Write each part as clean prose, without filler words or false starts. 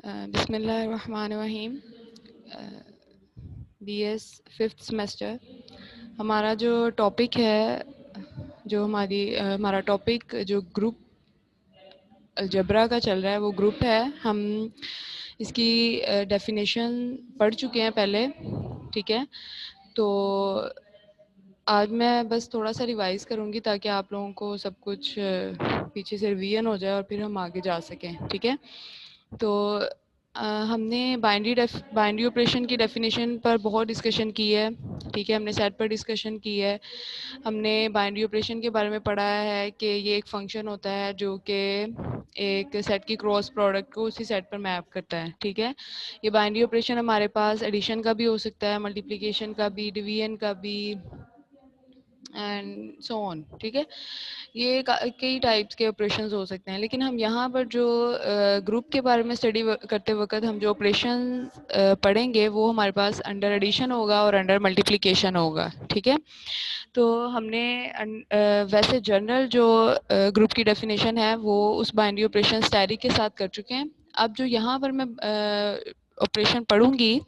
बिस्मिल्लाहिर्रहमानिर्रहीम। BS 5th semester. हमारा जो टॉपिक है, हमारा टॉपिक जो ग्रुप अलजबरा का चल रहा है वो ग्रुप है। हम इसकी डेफिनेशन पढ़ चुके हैं पहले, ठीक है। तो आज मैं बस थोड़ा सा रिवाइज़ करूँगी ताकि आप लोगों को सब कुछ पीछे से रिवीजन हो जाए और फिर हम आगे जा सकें, ठीक है। तो हमने बाइनरी ऑपरेशन की डेफिनेशन पर बहुत डिस्कशन की है, ठीक है। हमने सेट पर डिस्कशन की है। हमने बाइनरी ऑपरेशन के बारे में पढ़ा है कि ये एक फंक्शन होता है जो कि एक सेट की क्रॉस प्रोडक्ट को उसी सेट पर मैप करता है, ठीक है। ये बाइनरी ऑपरेशन हमारे पास एडिशन का भी हो सकता है, मल्टीप्लिकेशन का भी, डिवीजन का भी एंड सो ऑन, ठीक है। ये कई टाइप्स के ऑपरेशंस हो सकते हैं, लेकिन हम यहाँ पर जो ग्रुप के बारे में स्टडी करते वक्त हम जो ऑपरेशन पढ़ेंगे वो हमारे पास अंडर एडिशन होगा और अंडर मल्टीप्लिकेशन होगा, ठीक है। तो हमने वैसे जनरल जो ग्रुप की डेफिनेशन है वो उस बाइनरी ऑपरेशन स्टैटिक के साथ कर चुके हैं। अब जो यहाँ पर मैं ऑपरेशन पढ़ूंगी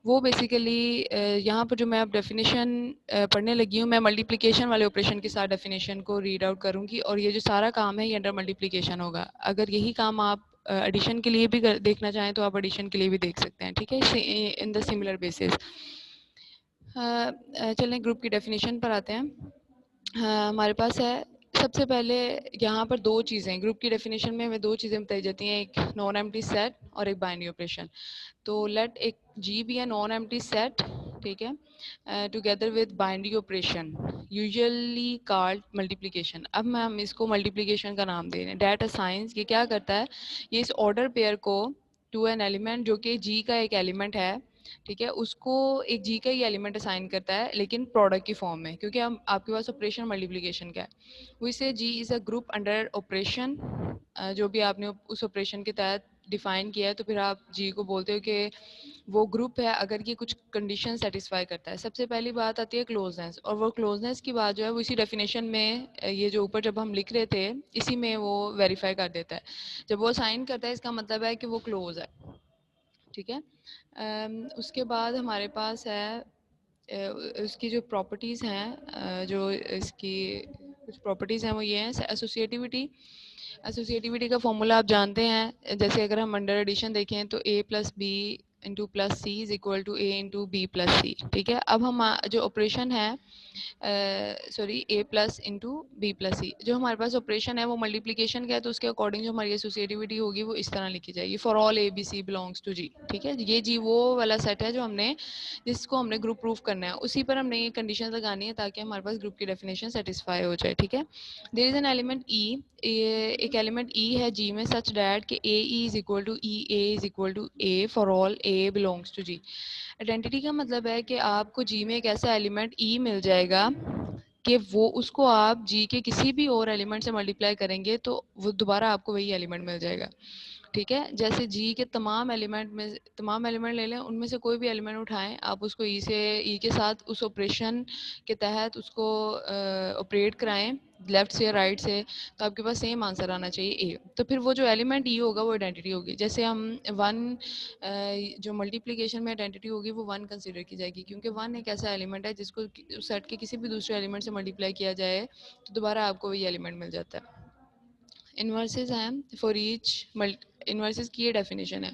वो बेसिकली यहाँ पर जो मैं अब डेफिनेशन पढ़ने लगी हूँ, मैं मल्टीप्लिकेशन वाले ऑपरेशन के साथ डेफिनेशन को रीड आउट करूँगी और ये जो सारा काम है ये अंडर मल्टीप्लिकेशन होगा। अगर यही काम आप एडिशन के लिए भी देखना चाहें तो आप एडिशन के लिए भी देख सकते हैं, ठीक है, इन द सिमिलर बेसिस। चलें ग्रुप की डेफिनेशन पर आते हैं। हमारे पास है सबसे पहले यहाँ पर दो चीज़ें ग्रुप की डेफिनेशन में हमें दो चीज़ें बताई जाती हैं, एक नॉन एम्प्टी सेट और एक बाइनरी ऑपरेशन। तो लेट एक G be a non empty set, ठीक है, together with binary operation usually called multiplication. अब हम इसको मल्टीप्लिकेशन का नाम दे रहे हैं। डाटा साइंस ये क्या करता है, ये इस ऑर्डर पेयर को टू एन एलिमेंट जो कि जी का एक एलिमेंट है, ठीक है, उसको एक जी का ही एलिमेंट असाइन करता है लेकिन प्रोडक्ट की फॉर्म में, क्योंकि हम आपके पास ऑपरेशन मल्टीप्लिकेशन का है। वो इसे G is a group under operation, जो भी आपने उस ऑपरेशन के तहत डिफाइन किया है, तो फिर आप जी को बोलते हो कि वो ग्रुप है अगर ये कुछ कंडीशन सेटिस्फाई करता है। सबसे पहली बात आती है क्लोजनेस, और वो क्लोजनेस की बात जो है वो इसी डेफिनेशन में ये जो ऊपर जब हम लिख रहे थे इसी में वो वेरीफाई कर देता है। जब वो साइन करता है इसका मतलब है कि वो क्लोज है, ठीक है। उसके बाद हमारे पास है उसकी जो प्रॉपर्टीज़ हैं, जो इसकी कुछ प्रॉपर्टीज़ हैं वो ये हैं। एसोसिएटिविटी, एसोसिएटिविटी का फॉर्मूला आप जानते हैं। जैसे अगर हम अंडर एडिशन देखें तो a plus B into plus C is equal to A into B plus C, ठीक है। अब हम जो ऑपरेशन है A plus into B plus C, जो हमारे पास ऑपरेशन है वो मल्टीप्लिकेशन का है, तो उसके अकॉर्डिंग जो हमारी एसोसिएटिविटी होगी वो इस तरह लिखी जाएगी, for all A B C belongs to G, ठीक है। ये जी वो वाला सेट है जो हमने जिसको हमने ग्रुप प्रूफ करना है, उसी पर हमने ये कंडीशन लगानी है ताकि हमारे पास ग्रुप की डेफिनेशन सेटिस्फाई हो जाए, ठीक है। There is an element E, एक एलिमेंट ई है जी में सच डैट कि A is equal to E, A is equal to A for all A belongs to G. Identity का मतलब है कि आपको जी में एक ऐसा एलिमेंट ई मिल जाएगा कि वो उसको आप जी के किसी भी और एलिमेंट से मल्टीप्लाई करेंगे तो वो दोबारा आपको वही एलिमेंट मिल जाएगा, ठीक है। जैसे जी के तमाम एलिमेंट ले लें, उनमें से कोई भी एलिमेंट उठाएं, आप उसको ई के साथ उस ऑपरेशन के तहत उसको ऑपरेट कराएं लेफ्ट से या राइट से, तो आपके पास सेम आंसर आना चाहिए ए। तो फिर वो जो एलिमेंट ई होगा वो आइडेंटिटी होगी। जैसे हम वन जो मल्टीप्लिकेशन में आइडेंटिटी होगी वो वन कंसिडर की जाएगी, क्योंकि वन एक ऐसा एलिमेंट है जिसको उस सेट के किसी भी दूसरे एलिमेंट से मल्टीप्लाई किया जाए तो दोबारा आपको वही एलिमेंट मिल जाता है। इन्वर्सेस हैं फॉर ईच इन्वर्सेस की ये डेफिनेशन है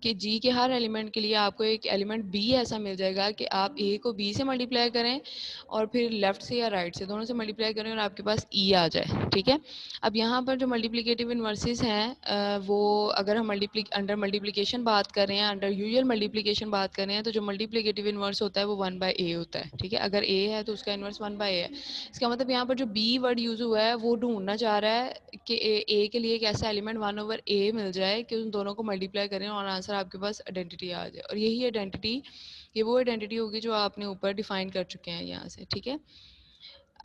कि जी के हर एलिमेंट के लिए आपको एक एलिमेंट बी ऐसा मिल जाएगा कि आप ए को बी से मल्टीप्लाई करें और फिर लेफ्ट से या राइट से दोनों से मल्टीप्लाई करें और आपके पास ई आ जाए, ठीक है। अब यहाँ पर जो मल्टीप्लिकेटिव इन्वर्सेस हैं वो अगर हम अंडर मल्टीप्लिकेशन बात कर रहे हैं, अंडर यूजुअल मल्टीप्लिकेशन बात कर रहे हैं, तो जो मल्टीप्लिकेटिव इन्वर्स होता है वो 1/a होता है, ठीक है। अगर a है तो उसका इन्वर्स 1/a है। इसका मतलब यहाँ पर जो b वर्ड यूज हुआ है वो ढूंढना चाह रहा है कि a के लिए एक ऐसा एलिमेंट 1/a मिल जाए कि उन दोनों को मल्टीप्लाई करें और आंसर आपके पास आइडेंटिटी आ जाए, और यही आइडेंटिटी ये वो आइडेंटिटी होगी जो आपने ऊपर डिफाइन कर चुके हैं यहाँ से, ठीक है।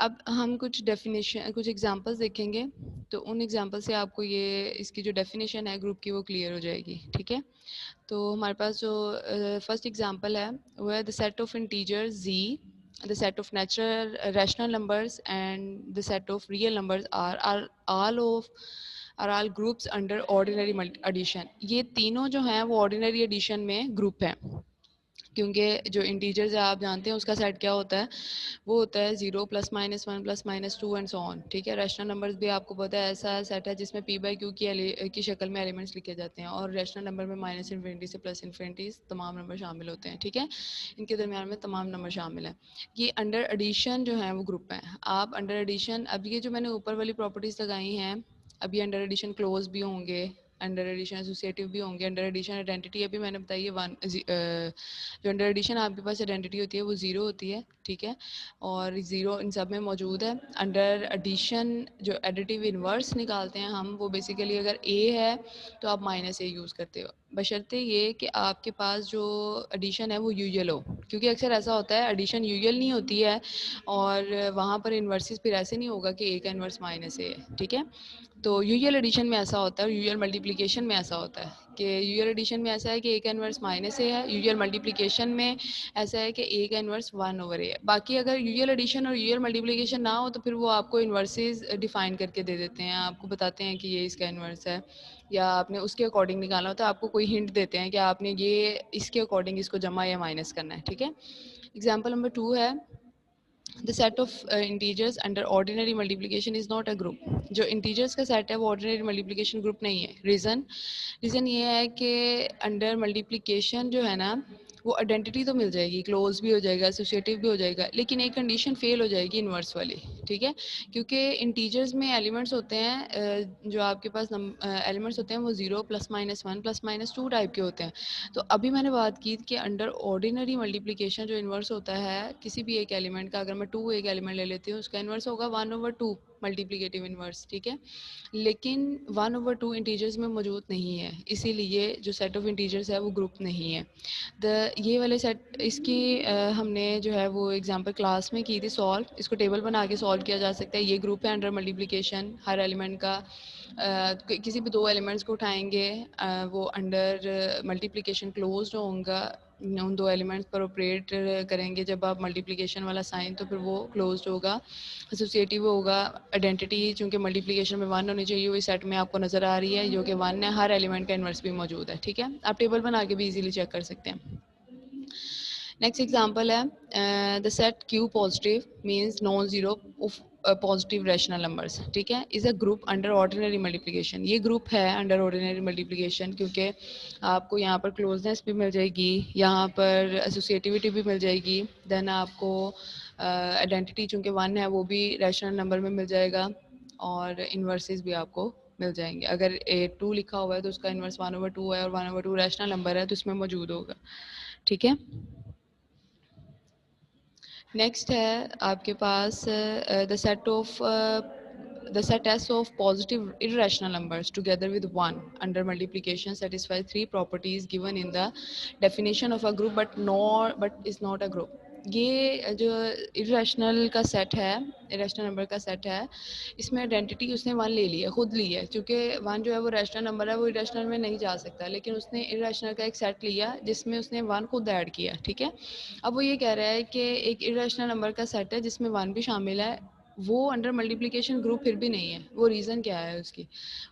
अब हम कुछ एग्जांपल्स देखेंगे, तो उन एग्जांपल से आपको ये इसकी जो डेफिनेशन है ग्रुप की वो क्लियर हो जाएगी, ठीक है। तो हमारे पास जो फर्स्ट एग्जांपल है वो है the set of integers z, the set of natural rational numbers and the set of real numbers are all of are all groups under ordinary addition. ये तीनों जो हैं वो ऑर्डिनरी एडिशन में ग्रुप हैं, क्योंकि जो इंटीजर्स है आप जानते हैं उसका सेट क्या होता है, वो होता है 0 +-1 +-2 एंड सो ऑन। ठीक है, रैशनल नंबर्स भी आपको पता है ऐसा सेट है जिसमें p/q की शक्ल में एलिमेंट्स लिखे जाते हैं, और रैशनल नंबर में -∞ से +∞ तमाम नंबर शामिल होते हैं। ठीक है, इनके दरमियान में तमाम नंबर शामिल हैं। ये अंडर एडिशन जो है वो ग्रुप हैं। आप अंडर एडिशन, अब ये जो मैंने ऊपर वाली प्रॉपर्टीज लगाई हैं, अब ये अंडर एडिशन क्लोज भी होंगे, अंडर एडिशन एसोसिएटिव भी होंगे, अंडर एडिशन आइडेंटिटी अभी मैंने बताई है जो अंडर एडिशन आपके पास आइडेंटिटी होती है वो 0 होती है। ठीक है, और 0 इन सब में मौजूद है। अंडर एडिशन जो एडिटिव इन्वर्स निकालते हैं हम, वो बेसिकली अगर a है तो आप -a यूज़ करते हो, बशर्ते ये कि आपके पास जो एडिशन है वो यूजुअल हो, क्योंकि अक्सर ऐसा होता है एडिशन यूजुअल नहीं होती है और वहाँ पर इन्वर्सिस फिर ऐसे नहीं होगा कि a का इन्वर्स -a है। ठीक है, तो यूजुअल एडिशन में ऐसा होता है और यूजुअल मल्टीप्लिकेशन में ऐसा होता है कि यूजुअल एडिशन में ऐसा है कि a का इन्वर्स -a है, यूजुअल मल्टीप्लिकेशन में ऐसा है कि a का इन्वर्स 1/a है। बाकी अगर यूजुअल एडिशन और यूजुअल मल्टीप्लिकेशन ना हो तो फिर वो आपको इन्वर्सेस डिफाइन करके दे देते हैं, आपको बताते हैं कि ये इसका इन्वर्स है, या आपने उसके अकॉर्डिंग निकालना होता है, आपको कोई हिंट देते हैं कि आपने ये इसके अकॉर्डिंग इसको जमा या माइनस करना है। ठीक है, एग्जाम्पल नंबर 2 है, the set of integers under ordinary multiplication is not a group. जो इंटीजर्स का सेट है वो ऑर्डिनरी मल्टीप्लिकेशन ग्रुप नहीं है। रीज़न ये है कि अंडर मल्टीप्लिकेशन जो है ना, वो आइडेंटिटी तो मिल जाएगी, क्लोज भी हो जाएगा, एसोसिएटिव भी हो जाएगा, लेकिन एक कंडीशन फेल हो जाएगी इन्वर्स वाली। ठीक है, क्योंकि इंटीजर्स में एलिमेंट्स होते हैं, जो आपके पास एलिमेंट्स होते हैं वो 0 +-1 +-2 टाइप के होते हैं। तो अभी मैंने बात की कि अंडर ऑर्डिनरी मल्टीप्लिकेशन जो इन्वर्स होता है किसी भी एक एलिमेंट का, अगर मैं 2 एक एलिमेंट ले लेती हूँ उसका इन्वर्स होगा 1/2 मल्टीप्लिकेटिव इन्वर्स। ठीक है, लेकिन 1/2 इंटीजर्स में मौजूद नहीं है, इसीलिए जो सेट ऑफ इंटीजर्स है वो ग्रुप नहीं है। ये वाले सेट इसकी हमने जो है वो एग्जांपल क्लास में की थी सॉल्व, इसको टेबल बना के सॉल्व किया जा सकता है। ये ग्रुप है अंडर मल्टीप्लिकेशन, हर एलिमेंट का किसी भी 2 एलिमेंट्स को उठाएंगे, वो अंडर मल्टीप्लिकेशन क्लोज्ड होगा, उन 2 एलिमेंट्स पर ऑपरेट करेंगे जब आप मल्टीप्लिकेशन वाला साइन, तो फिर वो क्लोज्ड होगा, एसोसिएटिव होगा। आइडेंटिटी चूंकि मल्टीप्लिकेशन में 1 होनी चाहिए, वो इस सेट में आपको नज़र आ रही है जो कि 1 है, हर एलिमेंट का इन्वर्स भी मौजूद है। ठीक है, आप टेबल बना के भी इजीली चेक कर सकते हैं। नेक्स्ट एग्जांपल है, the set Q positive means non zero of positive rational numbers. ठीक है, is a group under ordinary multiplication. ये ग्रुप है अंडर ऑर्डिनरी मल्टीप्लिकेशन क्योंकि आपको यहाँ पर क्लोजनेस भी मिल जाएगी, यहाँ पर एसोसिएटिविटी भी मिल जाएगी, देन आपको आइडेंटिटी चूँकि 1 है वो भी रैशनल नंबर में मिल जाएगा, और इन्वर्सेस भी आपको मिल जाएंगे। अगर 2 लिखा हुआ है तो उसका इन्वर्स 1/2 है, और 1/2 रैशनल नंबर है तो इसमें मौजूद होगा। ठीक है, नेक्स्ट है आपके पास the set S of positive irrational numbers together with 1 under multiplication satisfies 3 properties given in the definition of a group but is not a group. ये जो इरेशनल का सेट है, इरेशनल नंबर का सेट है, इसमें identity उसने 1 ले ली है, खुद ली है, क्योंकि 1 जो है वो रैशनल नंबर है, वो इरेशनल में नहीं जा सकता, लेकिन उसने इरेशनल का एक सेट लिया जिसमें उसने 1 खुद ऐड किया। ठीक है, अब वो ये कह रहा है कि एक इरेशनल नंबर का सेट है जिसमें 1 भी शामिल है, वो अंडर मल्टीप्लिकेशन ग्रुप फिर भी नहीं है। वो रीज़न क्या है उसकी?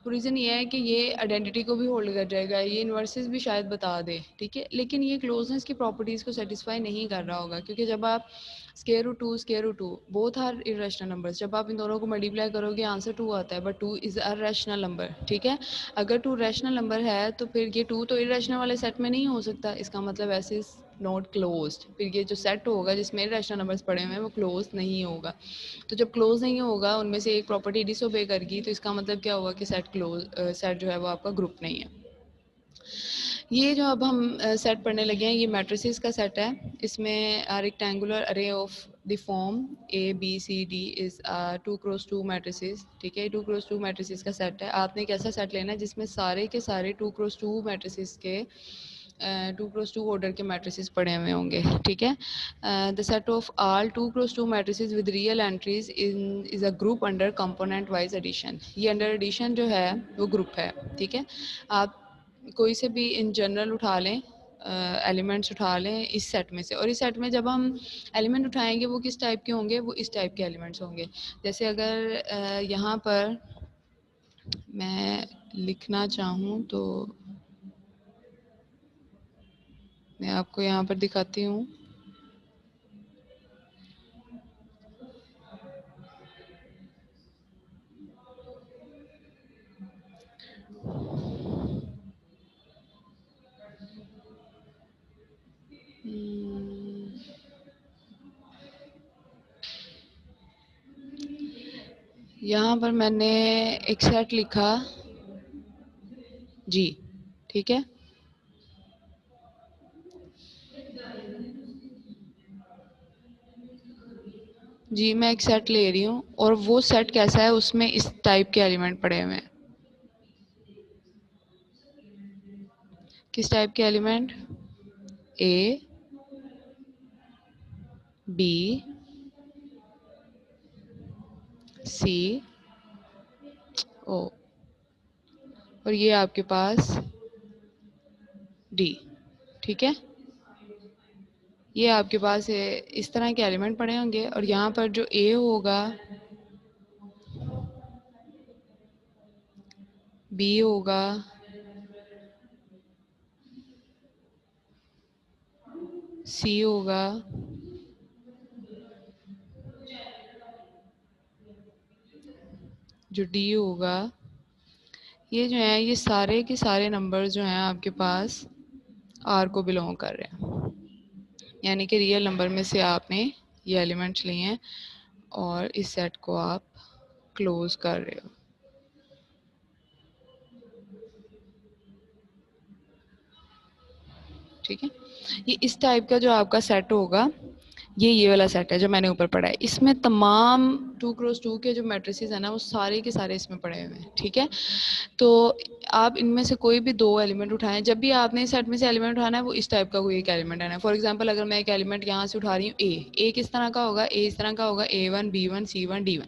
वो रीज़न ये है कि ये आइडेंटिटी को भी होल्ड कर जाएगा, ये इन्वर्सेस भी शायद बता दे। ठीक है, लेकिन ये क्लोजनेस की प्रॉपर्टीज़ को सेटिस्फाई नहीं कर रहा होगा, क्योंकि जब आप square root 2 square root 2 both are irrational numbers, जब आप इन दोनों को मल्टीप्लाई करोगे आंसर 2 आता है, but 2 is a rational number. ठीक है, अगर 2 रैशनल नंबर है तो फिर ये 2 तो इरेशनल वाले सेट में नहीं हो सकता, इसका मतलब ऐसे नॉट क्लोज्ड, फिर ये जो सेट होगा जिसमें इरेशनल नंबर्स पड़े हुए हैं वो क्लोज नहीं होगा। तो जब क्लोज नहीं होगा, उनमें से एक प्रॉपर्टी डिसोबे करगी, तो इसका मतलब क्या होगा कि सेट जो है वो आपका ग्रुप नहीं है। ये जो अब हम सेट पढ़ने लगे हैं, ये मैट्रिसेस का सेट है। इसमें rectangular array of the form A B C D is 2x2 matrices. ठीक है, 2x2 मैट्रिसेस का सेट है। आपने एक ऐसा सेट लेना है जिसमें सारे के सारे 2x2 मैट्रिसेस के 2x2 ऑर्डर के मैट्रिसेस पड़े हुए होंगे। ठीक है, the set of all 2x2 matrices with real entries is a group under component wise addition. ये अंडर एडिशन जो है वो ग्रुप है। ठीक है, आप कोई से भी इन जनरल उठा लें, एलिमेंट्स उठा लें इस सेट में से, और इस सेट में जब हम एलिमेंट उठाएंगे वो किस टाइप के होंगे, वो इस टाइप के एलिमेंट्स होंगे। जैसे अगर यहाँ पर मैं लिखना चाहूँ तो मैं आपको यहाँ पर दिखाती हूँ। यहाँ पर मैंने एक सेट लिखा जी, ठीक है। जी मैं एक सेट ले रही हूँ और वो सेट कैसा है, उसमें इस टाइप के एलिमेंट पड़े हुए हैं। किस टाइप के एलिमेंट? ए, बी, सी, ओ, और ये आपके पास डी, ठीक है। ये आपके पास इस तरह के एलिमेंट पड़े होंगे और यहाँ पर जो ए होगा, बी होगा, सी होगा, जो डी होगा, ये जो है ये सारे के सारे नंबर जो हैं आपके पास आर को बिलोंग कर रहे हैं, यानी कि रियल नंबर में से आपने ये एलिमेंट्स लिए हैं और इस सेट को आप क्लोज कर रहे हो, ठीक है। ये इस टाइप का जो आपका सेट होगा, ये वाला सेट है जो मैंने ऊपर पढ़ा है। इसमें तमाम 2x2 के जो मैट्रिसेस है ना, वो सारे के सारे इसमें पड़े हुए हैं, ठीक है। तो आप इनमें से कोई भी दो एलिमेंट उठाएं। जब भी आपने इस सेट में से एलिमेंट उठाना है, वो इस टाइप का कोई एक एलिमेंट आना है। फॉर एग्जांपल अगर मैं एक एलिमेंट यहाँ से उठा रही हूँ ए किस तरह का होगा? ए इस तरह का होगा, A1 B1 C1 D1,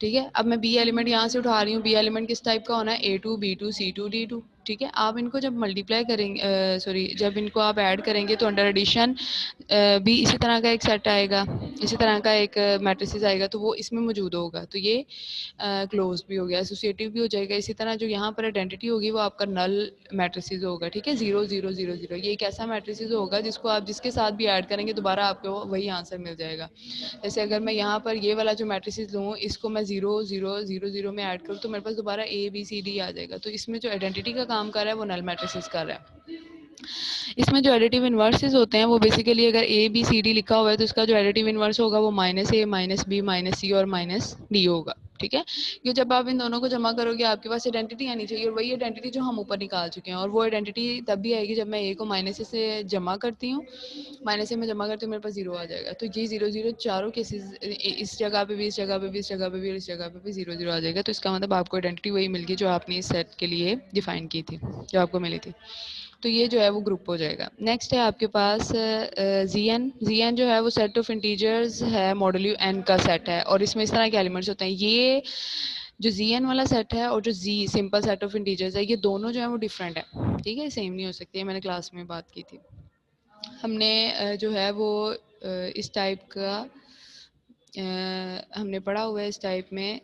ठीक है। अब मैं बी एलिमेंट यहाँ से उठा रही हूँ, बी एलिमेंट किस टाइप का होना है? A2 B2 C2 D2, ठीक है। आप इनको जब मल्टीप्लाई करेंगे, सॉरी जब इनको आप ऐड करेंगे तो अंडर एडिशन भी इसी तरह का एक सेट आएगा, इसी तरह का एक मैट्रिसेस आएगा, तो वो इसमें मौजूद होगा। तो ये क्लोज भी हो गया, एसोसिएटिव भी हो जाएगा। इसी तरह जो यहाँ पर आइडेंटिटी होगी वो आपका नल मैट्रिसेस होगा, ठीक है। 0 0 0 0, ये एक ऐसा मैट्रिसेस होगा जिसको आप जिसके साथ भी ऐड करेंगे दोबारा आपको वही आंसर मिल जाएगा। जैसे अगर मैं यहाँ पर ये वाला जो मैट्रिसेस लूँ, इसको मैं 0 0 0 0 में ऐड करूँ तो मेरे पास दोबारा A B C D आ जाएगा। तो इसमें जो आइडेंटिटी का काम कर रहा है वो नल मैट्रिसेस कर रहा है। इसमें जो एडिटिव इन्वर्सेस होते हैं वो बेसिकली अगर ए बी सी डी लिखा हुआ है तो इसका जो एडिटिव इन्वर्स होगा वो -a -b -c और -d होगा, ठीक है। ये जब आप इन दोनों को जमा करोगे आपके पास आइडेंटिटी आनी चाहिए, और वही आइडेंटिटी जो हम ऊपर निकाल चुके हैं। और वो आइडेंटिटी तब भी आएगी जब मैं ए को -a से जमा करती हूँ, -a में जमा करती हूँ, मेरे पास 0 आ जाएगा। तो ये 0 0 चारों केसेस, इस जगह पे भी, इस जगह पे भी, इस जगह पे भी, इस जगह पे भी 0 0 आ जाएगा। तो इसका मतलब आपको आइडेंटिटी वही मिल गई जो आपने इस सेट के लिए डिफाइन की थी, जो आपको मिली थी। तो ये जो है वो ग्रुप हो जाएगा। नेक्स्ट है आपके पास जी एन जो है वो सेट ऑफ इंटीजर्स है, मॉडल्यू एन का सेट है, और इसमें इस तरह के एलिमेंट्स होते हैं। ये जो जी एन वाला सेट है और जो जी सिंपल सेट ऑफ इंटीजर्स है, ये दोनों जो है वो डिफरेंट है, ठीक है, सेम नहीं हो सकती है। मैंने क्लास में बात की थी। हमने जो है वो इस टाइप का हमने पढ़ा हुआ है, इस टाइप में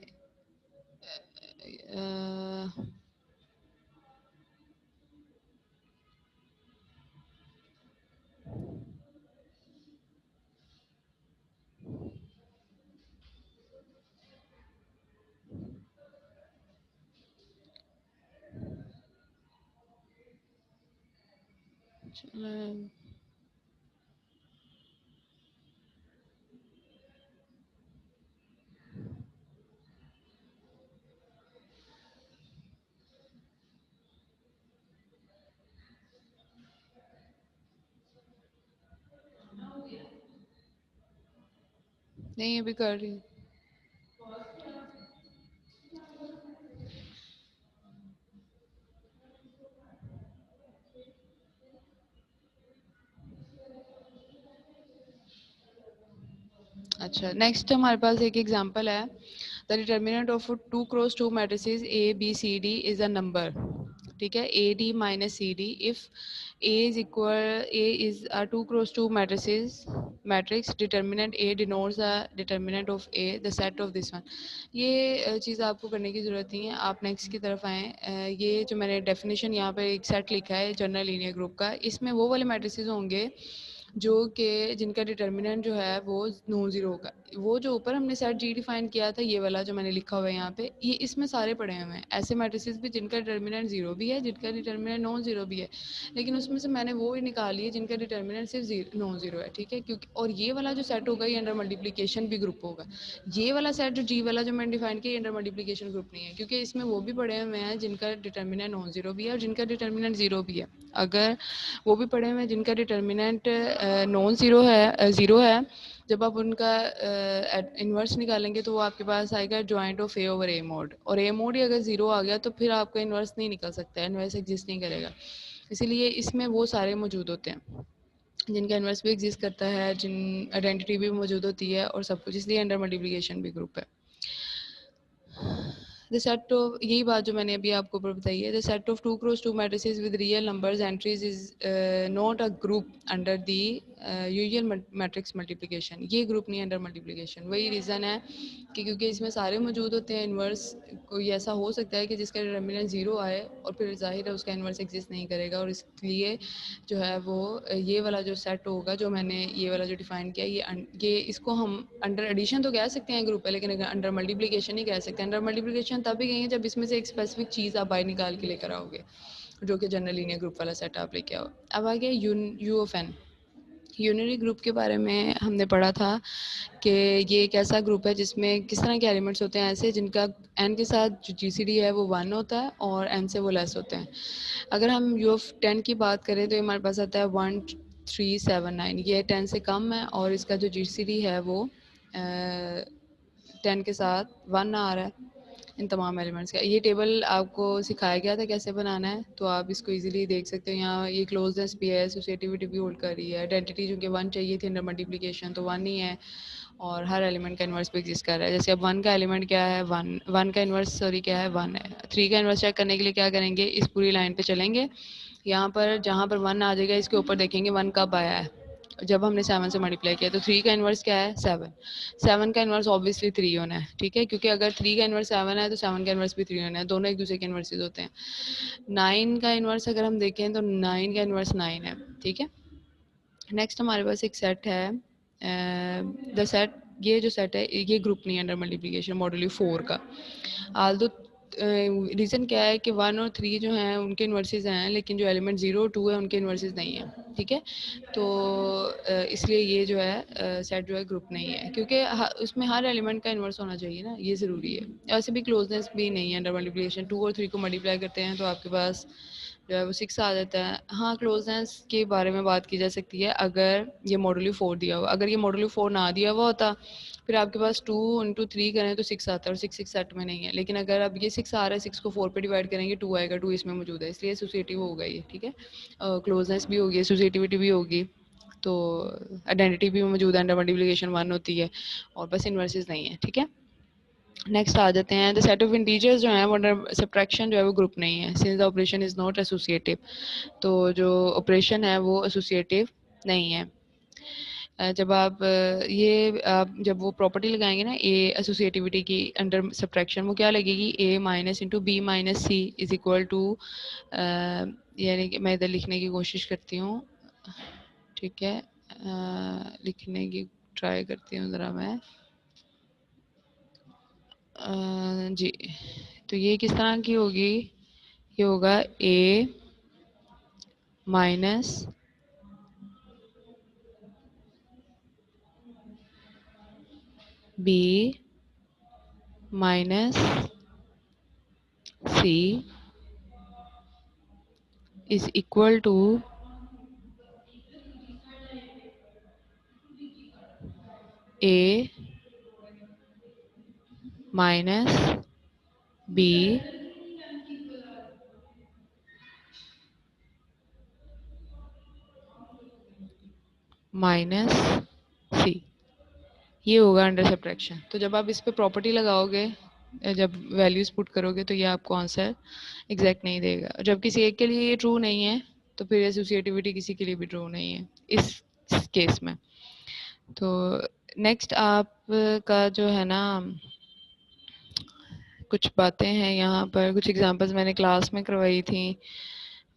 नहीं अभी कर रही हूँ। अच्छा, नेक्स्ट हमारे पास एक एग्जांपल है। The determinant of 2x2 matrices A B C D is a number, ठीक है, A D minus C D if A is a 2 cross 2 matrix determinant A denotes the determinant of A the set of this one. ये चीज़ आपको करने की ज़रूरत नहीं है, आप नेक्स्ट की तरफ आएँ। ये जो मैंने डेफिनेशन यहाँ पे एक सेट लिखा है जनरल लीनियर ग्रुप का, इसमें वो वाले मैट्रिसेस होंगे जो कि जिनका डिटर्मिनेंट जो है वो नॉन ज़ीरो होगा। वो जो ऊपर हमने सेट जी डिफाइन किया था, ये वाला जो मैंने लिखा हुआ है यहाँ पे, ये इसमें सारे पड़े हुए हैं ऐसे मैट्रिसेस भी जिनका डिटर्मिनेंट ज़ीरो भी है, जिनका डिटर्मिनेंट नॉन ज़ीरो भी है, लेकिन उसमें से मैंने वो ही निकाली है जिनका डिटर्मिनेंट सिर्फ नॉन ज़ीरो है। ठीक है, क्योंकि और ये वाला जो सेट होगा ये अंडर मल्टीप्लिकेशन भी ग्रुप होगा। ये वाला सेट जो जी वाला जो मैंने डिफाइन किया, अंडर मल्टीप्लिकेशन ग्रुप नहीं है, क्योंकि इसमें वो भी पड़े हुए हैं जिनका डिटर्मिनेंट नॉन ज़ीरो भी है और जिनका डिटर्मिनेंट ज़ीरो भी है। अगर वो भी पड़े हुए हैं जिनका डिटर्मिनेंट नॉन ज़ीरो है, ज़ीरो है, जब आप उनका इन्वर्स निकालेंगे तो वो आपके पास आएगा joint of A over A mode, और ए मोड ही अगर ज़ीरो आ गया तो फिर आपका इन्वर्स नहीं निकल सकता है, इन्वर्स एग्जिस्ट नहीं करेगा। इसीलिए इसमें वो सारे मौजूद होते हैं जिनका इन्वर्स भी एग्जिस्ट करता है, जिन आइडेंटिटी भी मौजूद होती है और सब कुछ, इसलिए अंडर मल्टीप्लिकेशन भी ग्रुप है। द सेट ऑफ, यही बात जो मैंने अभी आपको ऊपर बताई है, the set of 2 cross 2 matrices with real numbers entries is not a group under the usual matrix multiplication. ये ग्रुप नहीं अंडर मल्टीप्लिकेशन। वही रीज़न है कि क्योंकि इसमें सारे मौजूद होते हैं, इन्वर्स कोई ऐसा हो सकता है कि जिसका डिटर्मिनेंट ज़ीरो आए और फिर ज़ाहिर है उसका इन्वर्स एग्जिस्ट नहीं करेगा, और इसलिए जो है वो ये वाला जो सेट होगा जो मैंने ये वाला जो डिफाइन किया, ये इसको हम अंडर एडिशन तो कह सकते हैं ग्रुप है, लेकिन अंडर मल्टीप्लिकेशन नहीं कह सकते। अंडर मल्टीप्लिकेशन तभी कहेंगे जब इसमें से एक स्पेसिफिक चीज़ आप बाहर निकाल के लेकर आओगे, जो कि जनरल लीनियर ग्रुप वाला सेट आप लेके आओ। अब आ गया you of N. Unary group के बारे में हमने पढ़ा था कि ये एक ऐसा ग्रुप है जिसमें किस तरह के एलिमेंट्स होते हैं ऐसे जिनका एन के साथ जो जीसीडी है वो 1 होता है और एन से वो लेस होते हैं। अगर हम यू ऑफ 10 की बात करें तो ये हमारे पास आता है 1379, ये 10 से कम है और इसका जो जीसीडी है वो 10 के साथ 1 आ रहा है इन तमाम एलिमेंट्स का। ये टेबल आपको सिखाया गया था कैसे बनाना है, तो आप इसको इजीली देख सकते हो। यहाँ ये क्लोजनेस भी है, एसोसिएटिविटी भी होल्ड कर रही है, आइडेंटिटी जो कि 1 चाहिए थी अंडर मल्टीप्लिकेशन तो 1 ही है, और हर एलिमेंट का इन्वर्स भी एग्जिस्ट कर रहा है। जैसे अब 1 का एलिमेंट क्या है, 1 का इन्वर्स सॉरी क्या है, 1 है। 3 का इन्वर्स चेक करने के लिए क्या करेंगे, इस पूरी लाइन पे चलेंगे, यहाँ पर जहाँ पर 1 आ जाएगा इसके ऊपर देखेंगे 1 कब आया है, जब हमने 7 से मल्टीप्लाई किया। तो 3 का इन्वर्स क्या है, 7। 7 का इन्वर्स ऑब्वियसली 3 होना है, ठीक है, क्योंकि अगर 3 का इन्वर्स 7 है तो 7 का इन्वर्स भी 3 होना है, दोनों एक दूसरे के इन्वर्सेस होते हैं। 9 का इन्वर्स अगर हम देखें तो 9 का इन्वर्स 9 है, ठीक है। नेक्स्ट हमारे पास एक सेट है द सेट, ये जो सेट है ये ग्रुप नहीं है अंडर मल्टीप्लिकेशन मॉड्यूल 4 का। आल्दो रीज़न क्या है कि 1 और 3 जो हैं उनके इन्वर्सेस हैं, लेकिन जो एलिमेंट 0 और 2 है उनके इन्वर्सेस नहीं है, ठीक है। तो इसलिए ये जो है सेट जो है ग्रुप नहीं है, क्योंकि उसमें हर एलिमेंट का इन्वर्स होना चाहिए ना, ये ज़रूरी है। ऐसे भी क्लोजनेस भी नहीं है अंडर मल्टीप्लिकेशन, 2 और 3 को मल्टीप्लाई करते हैं तो आपके पास जो है वो 6 आ जाता है। हाँ, क्लोजनेस के बारे में बात की जा सकती है अगर ये मॉड्यूल 4 दिया हुआ, अगर ये मॉड्यूल 4 ना दिया हुआ होता फिर आपके पास 2 इंटू 3 करें तो 6 आता है, और 6 सेट में नहीं है। लेकिन अगर अब ये 6 आ रहा है, 6 को 4 पे डिवाइड करेंगे 2 आएगा, 2 इसमें मौजूद है, इसलिए एसोसिएटिव होगा ये, ठीक है। क्लोजनेस भी होगी, एसोसिएटिविटी भी होगी, तो आइडेंटिटी भी मौजूद है, अंडर मल्टीप्लिकेशन 1 होती है, और बस इन्वर्सेस नहीं है, ठीक है। नेक्स्ट आ जाते हैं, द सेट ऑफ इंटीजर्स जो है वो अंडर सब्ट्रैक्शन जो है वो ग्रुप नहीं है, since the operation is not associative. तो जो ऑपरेशन है वो एसोसिएटिव नहीं है। जब आप जब वो प्रॉपर्टी लगाएंगे ना ए एसोसिएटिविटी की अंडर सब्ट्रैक्शन, वो क्या लगेगी, A minus into B minus C is equal to, यानी कि मैं इधर लिखने की कोशिश करती हूँ, ठीक है, लिखने की ट्राई करती हूँ ज़रा मैं, जी। तो ये किस तरह की होगी, ये होगा A minus B minus C is equal to A minus B minus C, ये होगा अंडर सब्ट्रैक्शन। तो जब आप इस पे प्रॉपर्टी लगाओगे जब वैल्यूज़ पुट करोगे तो ये आपको आंसर एग्जैक्ट नहीं देगा। जब किसी एक के लिए ये ट्रू नहीं है तो फिर एसोसिएटिविटी किसी के लिए भी ट्रू नहीं है इस केस में। तो नेक्स्ट आप का जो है ना, कुछ बातें हैं यहाँ पर, कुछ एग्जांपल्स मैंने क्लास में करवाई थी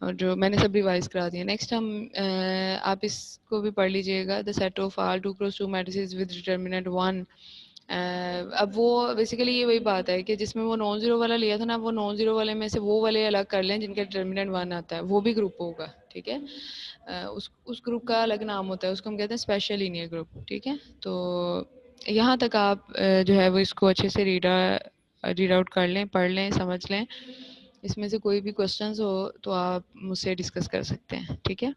और जो मैंने सब रिवाइज करा दिए। नेक्स्ट हम आप इसको भी पढ़ लीजिएगा, the set of R 2x2 matrices with determinant 1। अब वो बेसिकली ये वही बात है कि जिसमें वो नॉन जीरो वाला लिया था ना, वो नॉन जीरो वाले में से वो वाले अलग कर लें जिनका डिटर्मिनेंट 1 आता है, वो भी ग्रुप होगा, ठीक है। उस ग्रुप का अलग नाम होता है, उसको हम कहते हैं स्पेशल लीनियर ग्रुप, ठीक है। तो यहाँ तक आप जो है वो इसको अच्छे से रीड आउट कर लें, पढ़ लें, समझ लें। इसमें से कोई भी क्वेश्चंस हो तो आप मुझसे डिस्कस कर सकते हैं, ठीक है।